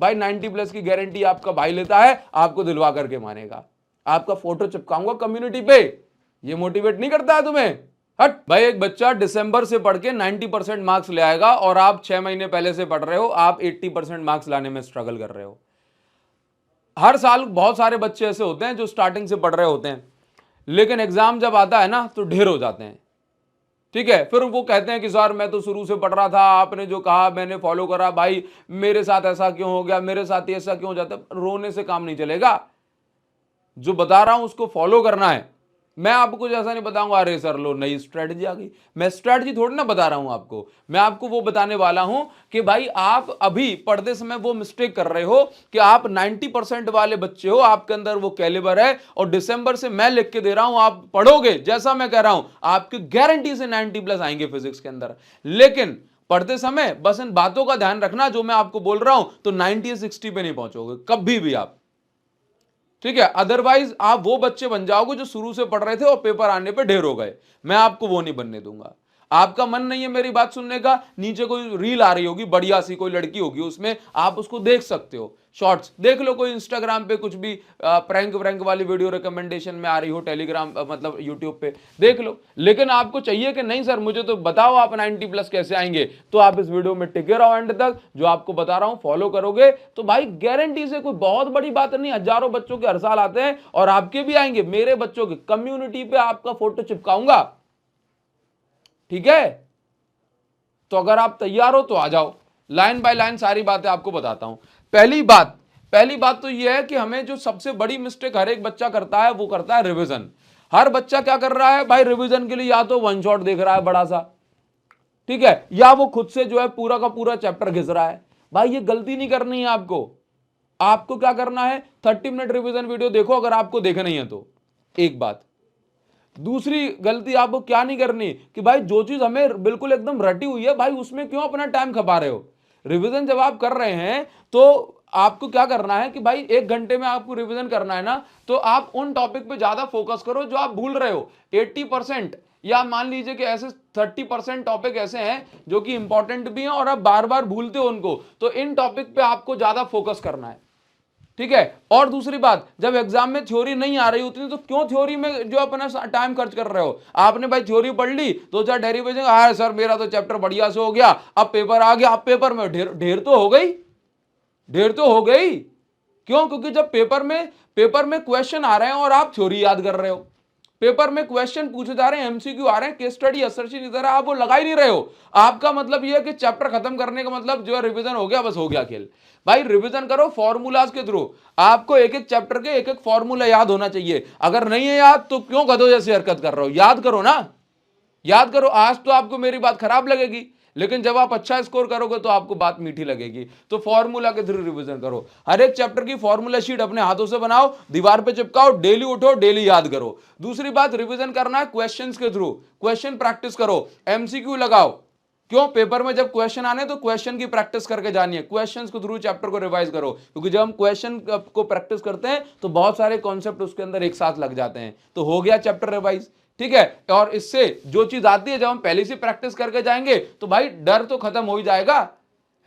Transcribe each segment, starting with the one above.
भाई 90 प्लस की गारंटी आपका भाई लेता है, आपको दिलवा करके मानेगा। आपका फोटो चिपकाऊंगा कम्युनिटी पे, ये मोटिवेट नहीं करता है तुम्हें? हट भाई। एक बच्चा दिसंबर से पढ़ के 90% मार्क्स ले आएगा और आप 6 महीने पहले से पढ़ रहे हो, आप 80% मार्क्स लाने में स्ट्रगल कर रहे हो। हर साल बहुत सारे बच्चे ऐसे होते हैं जो स्टार्टिंग से पढ़ रहे होते हैं, लेकिन एग्जाम जब आता है ना तो ढेर हो जाते हैं। ठीक है, फिर वो कहते हैं कि सर मैं तो शुरू से पढ़ रहा था, आपने जो कहा मैंने फॉलो करा, भाई मेरे साथ ऐसा क्यों हो गया, मेरे साथ ही ऐसा क्यों हो जाता है। रोने से काम नहीं चलेगा, जो बता रहा हूं उसको फॉलो करना है। मैं आपको कुछ ऐसा नहीं बताऊंगा अरे सर लो नई स्ट्रेटजी आ गई, मैं स्ट्रेटजी थोड़ी ना बता रहा हूं आपको, मैं आपको वो बताने वाला हूं कि भाई आप अभी पढ़ते समय वो मिस्टेक कर रहे हो कि आप 90% वाले बच्चे हो, आपके अंदर वो कैलिबर है, और दिसंबर से मैं लिख के दे रहा हूं, आप पढ़ोगे जैसा मैं कह रहा हूं, आपकी गारंटी से 90 प्लस आएंगे फिजिक्स के अंदर। लेकिन पढ़ते समय बस इन बातों का ध्यान रखना जो मैं आपको बोल रहा हूं, तो 90 60 पे नहीं पहुंचोगे कभी भी आप। ठीक है, अदरवाइज आप वो बच्चे बन जाओगे जो शुरू से पढ़ रहे थे और पेपर आने पे ढेर हो गए। मैं आपको वो नहीं बनने दूंगा। आपका मन नहीं है मेरी बात सुनने का, नीचे कोई रील आ रही होगी बढ़िया सी, कोई लड़की होगी उसमें, आप उसको देख सकते हो, शॉर्ट्स देख लो, कोई इंस्टाग्राम पे कुछ भी प्रैंक व्रैंक वाली वीडियो रिकमेंडेशन में आ रही हो, टेलीग्राम मतलब यूट्यूब पे देख लो। लेकिन आपको चाहिए कि नहीं सर मुझे तो बताओ आप 90 प्लस कैसे आएंगे, तो आप इस वीडियो में टिके रहो एंड तक, जो आपको बता रहा हूं फॉलो करोगे तो भाई गारंटी से, कोई बहुत बड़ी बात नहीं, हजारों बच्चों के हर साल आते हैं और आपके भी आएंगे, मेरे बच्चों के कम्युनिटी पे आपका फोटो चिपकाऊंगा। ठीक है, तो अगर आप तैयार हो तो आ जाओ, लाइन बाय लाइन सारी बातें आपको बताता हूं। पहली बात तो यह है कि हमें जो सबसे बड़ी मिस्टेक हर एक बच्चा करता है वो करता है रिवीजन। हर बच्चा क्या कर रहा है भाई, रिवीजन के लिए या तो वन शॉट देख रहा है बड़ा सा, ठीक है, या वो खुद से जो है पूरा का पूरा चैप्टर घिस रहा है। भाई ये गलती नहीं करनी है आपको। आपको क्या करना है, 30 मिनट रिवीजन वीडियो देखो अगर आपको देखना ही है तो, एक बात। दूसरी गलती आपको क्या नहीं करनी कि भाई जो चीज हमें बिल्कुल एकदम रटी हुई है भाई उसमें क्यों अपना टाइम खपा रहे हो। रिवीजन जब आप कर रहे हैं तो आपको क्या करना है कि भाई 1 घंटे में आपको रिवीजन करना है ना, तो आप उन टॉपिक पे ज्यादा फोकस करो जो आप भूल रहे हो। 80% या मान लीजिए कि ऐसे 30% टॉपिक ऐसे हैं जो कि इंपॉर्टेंट भी हैं और आप बार बार भूलते हो उनको, तो इन टॉपिक पे आपको ज्यादा फोकस करना है। ठीक है, और दूसरी बात, जब एग्जाम में थ्योरी नहीं आ रही होती तो क्यों थ्योरी में जो अपना टाइम खर्च कर रहे हो। आपने भाई थ्योरी पढ़ ली, 2-4 डेरिवेशन, हाँ सर मेरा तो चैप्टर बढ़िया से हो गया, अब पेपर आ गया, अब पेपर में ढेर तो हो गई, ढेर तो हो गई। क्यों? क्योंकि जब पेपर में क्वेश्चन आ रहे हैं और आप थ्योरी याद कर रहे हो, पेपर में क्वेश्चन पूछे जा रहे हैं, एमसीक्यू आ रहे हैं, केस स्टडी असर्शन इधर आप वो लगा ही नहीं रहे हो। आपका मतलब यह है कि चैप्टर खत्म करने का मतलब जो है रिवीजन हो गया, बस हो गया खेल। भाई रिवीजन करो फॉर्मूलाज के थ्रू, आपको एक एक चैप्टर के एक एक फॉर्मूला याद होना चाहिए। अगर नहीं है याद तो क्यों गधों जैसी हरकत कर रहे हो, याद करो ना, याद करो। आज तो आपको मेरी बात खराब लगेगी, लेकिन जब आप अच्छा स्कोर करोगे तो आपको बात मीठी लगेगी। तो फॉर्मूला के थ्रू रिवीजन करो, हर एक चैप्टर की फॉर्मूला शीट अपने हाथों से बनाओ, दीवार पे चिपकाओ, डेली उठो, डेली याद करो। दूसरी बात, रिवीजन करना है क्वेश्चंस के थ्रू, क्वेश्चन प्रैक्टिस करो, एमसीक्यू लगाओ। क्यों? पेपर में जब क्वेश्चन आने तो क्वेश्चन की प्रैक्टिस करके जानी है, क्वेश्चंस के थ्रू चैप्टर को रिवाइज करो, क्योंकि जब हम क्वेश्चन को प्रैक्टिस करते हैं तो बहुत सारे कॉन्सेप्ट उसके अंदर एक साथ लग जाते हैं, तो हो गया चैप्टर रिवाइज। ठीक है, और इससे जो चीज आती है जब हम पहले से प्रैक्टिस करके जाएंगे तो भाई डर तो खत्म हो ही जाएगा,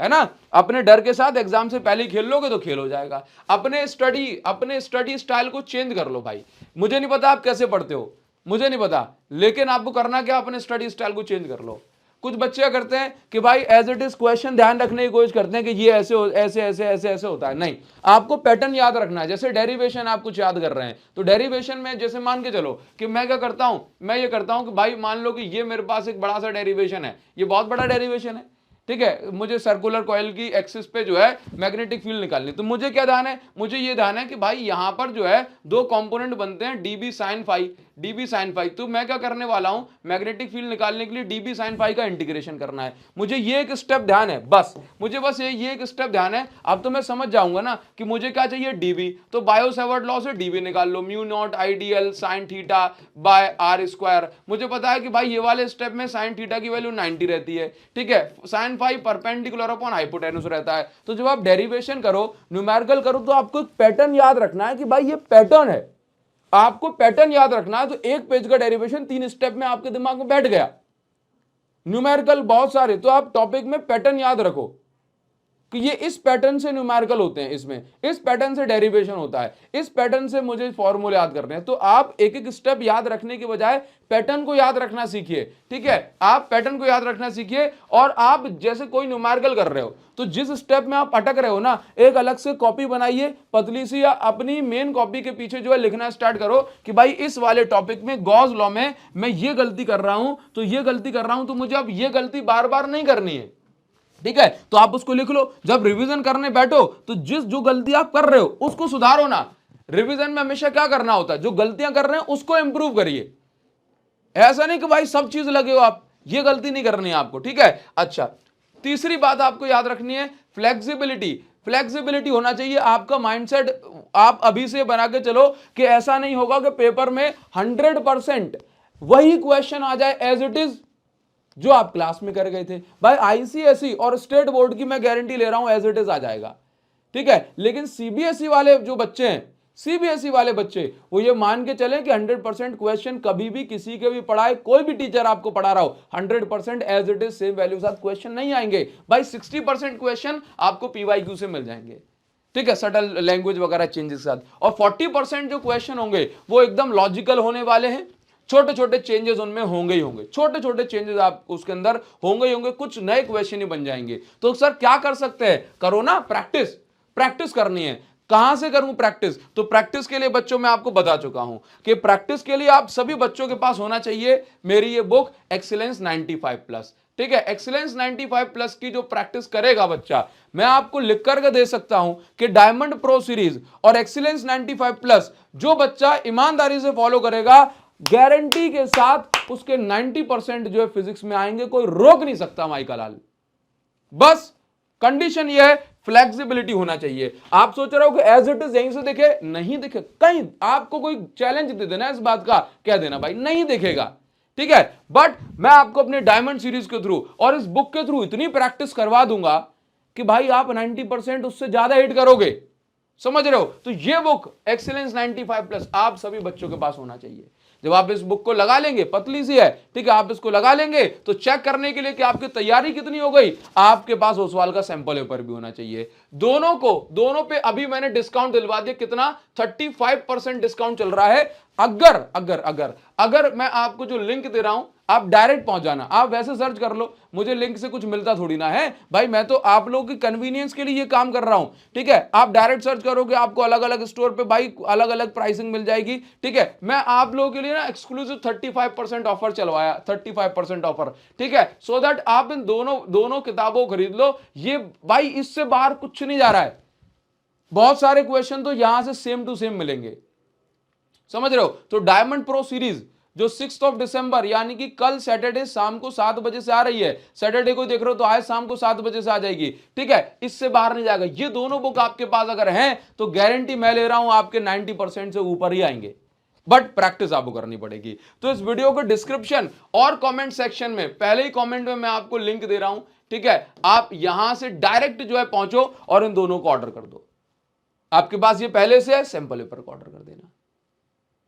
है ना। अपने डर के साथ एग्जाम से पहले खेल लोगे तो खेल हो जाएगा। अपने स्टडी स्टाइल को चेंज कर लो भाई। मुझे नहीं पता आप कैसे पढ़ते हो, मुझे नहीं पता, लेकिन आपको करना क्या, अपने स्टडी स्टाइल को चेंज कर लो। कुछ बच्चे क्या करते हैं कि भाई एज इट इज क्वेश्चन ध्यान रखने की कोशिश करते हैं कि ये ऐसे ऐसे ऐसे ऐसे ऐसे होता है, नहीं, आपको पैटर्न याद रखना है। जैसे डेरिवेशन आप कुछ याद कर रहे हैं, तो डेरिवेशन में जैसे मान के चलो कि मैं क्या करता हूं, मैं ये करता हूं कि भाई मान लो कि ये मेरे पास एक बड़ा सा डेरिवेशन है, ये बहुत बड़ा डेरिवेशन है, ठीक है, मुझे सर्कुलर कॉइल की एक्सिस पे जो है मैग्नेटिक फील्ड निकालनी, तो मुझे क्या ध्यान है, मुझे ये ध्यान है कि भाई यहां पर जो है दो कंपोनेंट बनते हैं DB sine phi, DB sine phi. तो मैं क्या करने वाला हूं, मैग्नेटिक फील्ड निकालने के लिए डीबी साइन फाई का इंटीग्रेशन करना है। मुझे ये एक स्टेप ध्यान है, बस मुझे बस ये एक स्टेप ध्यान है। अब तो मैं समझ जाऊंगा ना कि मुझे क्या चाहिए, डीबी, तो बायो सेवर्ट लॉ से डीबी निकाल लो, mu naught I dl sine theta by r square. मुझे पता है कि भाई ये वाले स्टेप में साइन थीटा की वैल्यू 90 रहती है, ठीक है, sine phi perpendicular upon hypotenuse रहता है। तो जब आप डेरिवेशन करो, न्यूमेरिकल करो, तो आपको एक पैटर्न याद रखना है कि भाई ये पैटर्न है, आपको पैटर्न याद रखना है। तो एक पेज का डेरिवेशन 3 स्टेप में आपके दिमाग में बैठ गया। न्यूमेरिकल बहुत सारे, तो आप टॉपिक में पैटर्न याद रखो, कि ये इस पैटर्न से न्यूमेरिकल होते हैं, इसमें इस पैटर्न से डेरिवेशन होता है, इस पैटर्न से मुझे फॉर्मूले याद करने हैं। तो आप एक एक स्टेप याद रखने के बजाय पैटर्न को याद रखना सीखिए, ठीक है। आप पैटर्न को याद रखना सीखिए, और आप जैसे कोई न्यूमेरिकल कर रहे हो तो जिस स्टेप में आप अटक रहे हो ना, एक अलग से कॉपी बनाइए पतली सी, या अपनी मेन कॉपी के पीछे जो है लिखना स्टार्ट करो कि भाई इस वाले टॉपिक में गॉस लॉ में मैं ये गलती कर रहा हूं, तो ये गलती कर रहा हूं, तो मुझे अब ये गलती बार बार नहीं करनी है, ठीक है। तो आप उसको लिख लो, जब रिवीजन करने बैठो तो जो गलती आप कर रहे हो उसको सुधारो ना। रिवीजन में हमेशा क्या करना होता है, जो गलतियां कर रहे हैं उसको इंप्रूव करिए। ऐसा नहीं कि भाई सब चीज लगे हो आप, ये गलती नहीं करनी है आपको, ठीक है। अच्छा, तीसरी बात आपको याद रखनी है, फ्लेक्सिबिलिटी। फ्लेक्सिबिलिटी होना चाहिए आपका माइंडसेट। आप अभी से बना के चलो कि ऐसा नहीं होगा कि पेपर में 100% वही क्वेश्चन आ जाए एज इट इज जो आप क्लास में कर गए थे। भाई आईसीएसई और स्टेट बोर्ड की मैं गारंटी ले रहा हूं एज इट इज आ जाएगा, ठीक है। लेकिन सीबीएसई वाले जो बच्चे हैं, सीबीएसई वाले बच्चे, वो ये मान के चले कि 100% क्वेश्चन कभी भी किसी के भी पढ़ाए, कोई भी टीचर आपको पढ़ा रहा हो, 100% as it is same value साथ क्वेश्चन नहीं आएंगे। भाई 60% क्वेश्चन आपको पीवाईक्यू से मिल जाएंगे, ठीक है, सटल लैंग्वेज वगैरह चेंजेस के साथ। और 40% जो क्वेश्चन होंगे वो एकदम लॉजिकल होने वाले हैं। छोटे छोटे चेंजेस उनमें होंगे ही होंगे, छोटे छोटे चेंजेस आप उसके अंदर होंगे ही होंगे, कुछ नए क्वेश्चन ही बन जाएंगे। तो सर क्या कर सकते हैं, करो ना प्रैक्टिस। प्रैक्टिस करनी है, कहां से करूं प्रैक्टिस? तो प्रैक्टिस के लिए बच्चों मैं आपको बता चुका हूं कि प्रैक्टिस के लिए आप सभी बच्चों के पास होना चाहिए मेरी ये बुक एक्सीलेंस 95+, ठीक है। एक्सीलेंस 95+ की जो प्रैक्टिस करेगा बच्चा, मैं आपको लिख करके दे सकता हूं कि डायमंड प्रो सीरीज और एक्सीलेंस 95+ जो बच्चा ईमानदारी से फॉलो करेगा, गारंटी के साथ उसके 90% जो है फिजिक्स में आएंगे, कोई रोक नहीं सकता माइका लाल। बस कंडीशन ये है, फ्लेक्सिबिलिटी होना चाहिए। आप सोच रहे हो कि एज इट इज यहीं से दिखे, नहीं दिखे, कहीं आपको कोई चैलेंज दे देना इस बात का, कह देना भाई नहीं दिखेगा, ठीक है। बट मैं आपको अपने डायमंड सीरीज के थ्रू और इस बुक के थ्रू इतनी प्रैक्टिस करवा दूंगा कि भाई आप 90% उससे ज्यादा हिट करोगे, समझ रहे हो। तो ये बुक एक्सीलेंस 95+ आप सभी बच्चों के पास होना चाहिए। जब आप इस बुक को लगा लेंगे, पतली सी है, ठीक है, आप इसको लगा लेंगे तो चेक करने के लिए कि आपकी तैयारी कितनी हो गई, आपके पास उस सवाल का सैंपल पेपर भी होना चाहिए। दोनों पे अभी मैंने डिस्काउंट दिलवा दिया, कितना, 35% डिस्काउंट चल रहा है। अगर अगर अगर अगर मैं आपको जो लिंक दे रहा हूं आप डायरेक्ट पहुंच जाना, आप वैसे सर्च कर लो, मुझे लिंक से कुछ मिलता थोड़ी ना है भाई, मैं तो आप लोगों की कन्वीनियंस के लिए ये काम कर रहा हूं, ठीक है। आप डायरेक्ट सर्च करोगे, आपको अलग अलग स्टोर पे भाई अलग अलग प्राइसिंग मिल जाएगी, ठीक है। मैं आप लोगों के लिए ना एक्सक्लूसिव 35% ऑफर चलवाया, 35% ऑफर, ठीक है, सो दैट आप इन दोनों किताबों को खरीद लो। ये भाई इससे बाहर कुछ नहीं जा रहा है, बहुत सारे क्वेश्चन तो यहां से सेम टू सेम मिलेंगे, समझ रहे हो। तो डायमंड प्रो सीरीज जो 6 दिसंबर यानी कि कल सैटरडे शाम को 7 बजे से आ रही है, सैटरडे को देख रहे हो तो आज शाम को 7 बजे से आ जाएगी, ठीक है, इससे बाहर नहीं जाएगा। ये दोनों बुक आपके पास अगर हैं तो गारंटी मैं ले रहा हूं आपके 90% से ऊपर ही आएंगे, बट प्रैक्टिस आपको करनी पड़ेगी। तो इस वीडियो को डिस्क्रिप्शन और कमेंट सेक्शन में, पहले ही कमेंट में मैं आपको लिंक दे रहा हूं, ठीक है, आप यहां से डायरेक्ट जो है पहुंचो और इन दोनों को ऑर्डर कर दो। आपके पास ये पहले से है, सैंपल पेपर को ऑर्डर कर देना,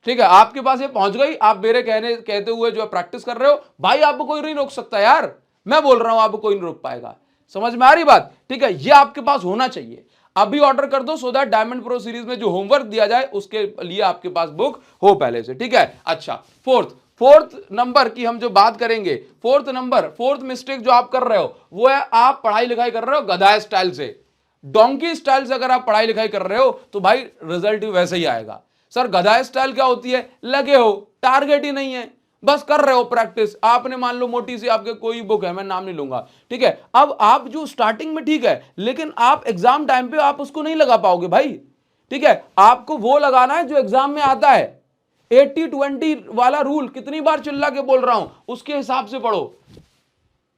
ठीक है। आपके पास ये पहुंच गई, आप मेरे कहते हुए जो प्रैक्टिस कर रहे हो, भाई आपको कोई नहीं रोक सकता यार, मैं बोल रहा हूं आपको कोई नहीं रोक पाएगा, समझ में आ रही बात, ठीक है। ये आपके पास होना चाहिए, अभी ऑर्डर कर दो so that diamond pro series में जो होमवर्क दिया जाए उसके लिए आपके पास बुक हो पहले से, ठीक है। अच्छा, फोर्थ नंबर की हम जो बात करेंगे, फोर्थ मिस्टेक जो आप कर रहे हो वो है आप पढ़ाई लिखाई कर रहे हो गधा स्टाइल से, डोंकी स्टाइल से अगर आप पढ़ाई लिखाई कर रहे हो तो भाई रिजल्ट भी वैसे ही आएगा। सर गधा स्टाइल क्या होती है, लगे हो, टारगेट ही नहीं है, बस कर रहे हो प्रैक्टिस। आपने मान लो मोटी सी आपके कोई बुक है, मैं नाम नहीं लूंगा, ठीक है, अब आप जो स्टार्टिंग में ठीक है, लेकिन आप एग्जाम टाइम पे आप उसको नहीं लगा पाओगे भाई, ठीक है। आपको वो लगाना है जो एग्जाम में आता है। 80-20 वाला रूल कितनी बार चिल्ला के बोल रहा हूं, उसके हिसाब से पढ़ो।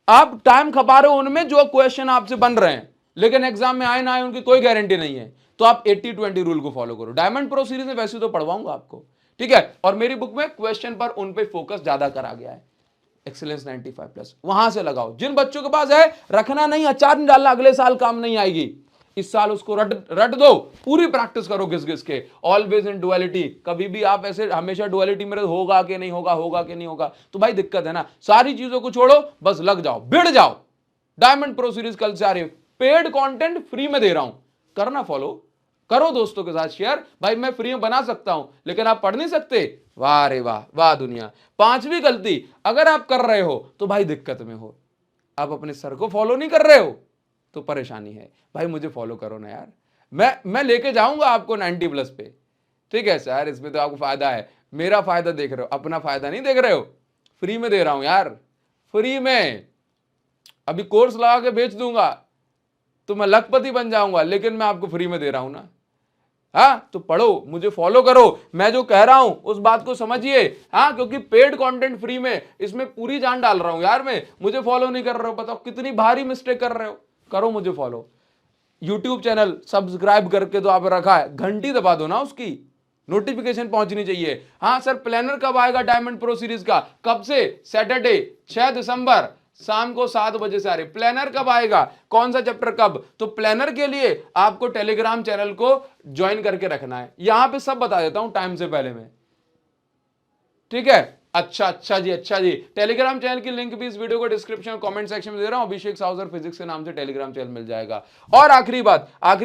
आप टाइम खपा रहे हो उनमें जो क्वेश्चन आपसे बन रहे हैं, लेकिन एग्जाम में आए ना आए उनकी कोई गारंटी नहीं है, तो आप 80-20 रूल को फॉलो करो। डायमंड प्रो सीरीज में वैसे तो पढ़वाऊंगा आपको, ठीक है, और मेरी बुक में क्वेश्चन पर उन पे फोकस ज्यादा करा गया है, एक्सीलेंस 95+, वहां से लगाओ। जिन बच्चों के पास है, रखना नहीं, अचार नहीं डालना, अगले साल काम नहीं आएगी, इस साल उसको रट दो, पूरी प्रैक्टिस करो घिस घिस के। ऑलवेज इन डुअलिटी, कभी भी आप ऐसे हमेशा डुअलिटी में होगा कि नहीं होगा, होगा कि नहीं होगा, तो भाई दिक्कत है ना। सारी चीजों को छोड़ो, बस लग जाओ, भिड़ जाओ। डायमंड प्रो सीरीज कल से आ रही है, पेड कंटेंट फ्री में दे रहा हूं, करना फॉलो, करो दोस्तों के साथ शेयर। भाई मैं फ्री में बना सकता हूं लेकिन आप पढ़ नहीं सकते, वाह रे वाह, वाह दुनिया। पांचवी गलती, अगर आप कर रहे हो तो भाई दिक्कत में हो, आप अपने सर को फॉलो नहीं कर रहे हो तो परेशानी है। भाई मुझे फॉलो करो ना यार, मैं लेके जाऊंगा आपको 90+ पे, ठीक है सर, इसमें तो आपको फायदा है, मेरा फायदा देख रहे हो, अपना फायदा नहीं देख रहे हो। फ्री में दे रहा हूं यार, फ्री में। अभी कोर्स लगा के बेच दूंगा तो मैं लखपति बन जाऊंगा, लेकिन मैं आपको फ्री में दे रहा हूं ना। हाँ तो पढ़ो, मुझे फॉलो करो, मैं जो कह रहा हूं उस बात को समझिए। हाँ क्योंकि पेड कंटेंट फ्री में, इसमें पूरी जान डाल रहा हूं यार मैं। मुझे फॉलो नहीं कर रहे हो, बताओ कितनी भारी मिस्टेक कर रहे हो। करो मुझे फॉलो, यूट्यूब चैनल सब्सक्राइब करके तो आप रखा है, घंटी दबा दो ना, उसकी नोटिफिकेशन पहुंचनी चाहिए। हाँ सर प्लानर कब आएगा डायमंड प्रो सीरीज का? कब से? सैटरडे 6 दिसंबर शाम को 7 बजे से आ रही। प्लानर कब आएगा, कौन सा चैप्टर कब? तो प्लानर के लिए आपको टेलीग्राम चैनल को ज्वाइन करके रखना है, यहां पे सब बता देता हूं टाइम से पहले में, ठीक है। अच्छा जी, टेलीग्राम चैनल की लिंक भी इस वीडियो को डिस्क्रिप्शन और कमेंट सेक्शन में दे रहा हूं, अभिषेक साउजर फिजिक्स के नाम से टेलीग्राम चैनल मिल जाएगा। और आखिरी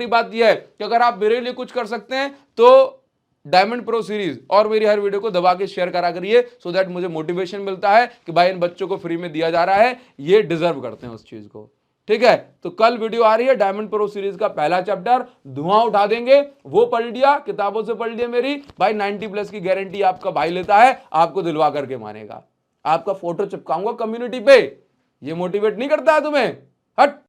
बात यह है कि अगर आप मेरे लिए कुछ कर सकते हैं तो डायमंड प्रो सीरीज और मेरी हर वीडियो को दबा के शेयर करा करिए, सो दैट मुझे मोटिवेशन मिलता है कि भाई इन बच्चों को फ्री में दिया जा रहा है, ये डिजर्व करते हैं उस चीज को, ठीक है। तो कल वीडियो आ रही है डायमंड प्रो सीरीज का पहला चैप्टर, धुआं उठा देंगे, वो पढ़ लिया, किताबों से पढ़ लिया मेरी, भाई 90+ की गारंटी आपका भाई लेता है, आपको दिलवा करके मानेगा। आपका फोटो चिपकाऊंगा कम्युनिटी पे, ये मोटिवेट नहीं करता है तुम्हें, हट।